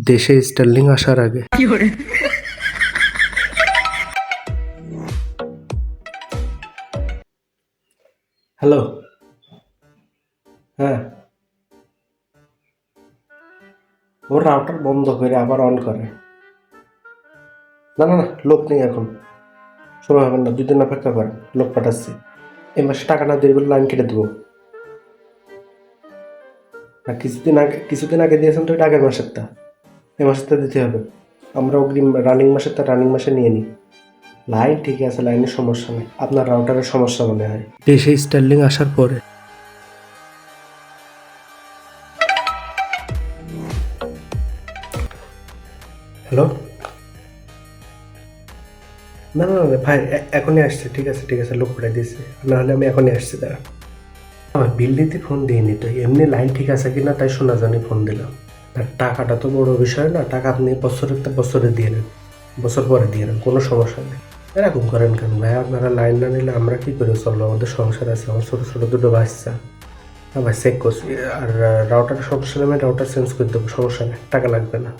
দেশে স্টার্লিং আসার আগে হ্যালো। হ্যাঁ, ওর রাউটার বন্ধ করে আবার অন করে। না না না, লোক নেই এখন, সময় হবে না, 2 দিন অপেক্ষা করেন, লোক পাঠাচ্ছি। এই মাসে টাকা না দিয়ে বলে লাইন কেটে দেবো। আর কিছুদিন আগে দিয়েছেন তো, এটা আগের মাসেরটা, এই মাসেরটা দিতে হবে। আমরা অগ্রিম রানিং মাসে নিয়ে নিই। লাইন ঠিক আছে, লাইনের সমস্যা নেই, আপনার রাউটারের সমস্যা মনে হয়। দেশে স্টার্লিং আসার পরে হ্যালো। না না না ভাই, এখনই আসছে, ঠিক আছে ঠিক আছে, লোক পাঠিয়ে দিয়েছি, নাহলে আমি এখনই আসছি, দাঁড়া। আমার বিল দিতে ফোন দিইনি তো, এমনি লাইন ঠিক আছে কিনা তাই শোনা জানি ফোন দিলাম। আর টাকাটা তো বড় বিষয় না, টাকা আপনি বছরে দিয়ে নেন, বছর পরে দিয়ে নেন, কোনো সমস্যা নেই। এরকম করেন কেন ভাই? আপনারা লাইন না নিলে আমরা কি করে চলবো? আমাদের সংসার আছে, আমার ছোটো ছোটো দুটো বাচ্চা। হ্যাঁ ভাই, চেক করছি। আর রাউটারের সমস্যা নেই, আমি রাউটার চেঞ্জ করে দেবো, সমস্যা নেই, টাকা লাগবে না।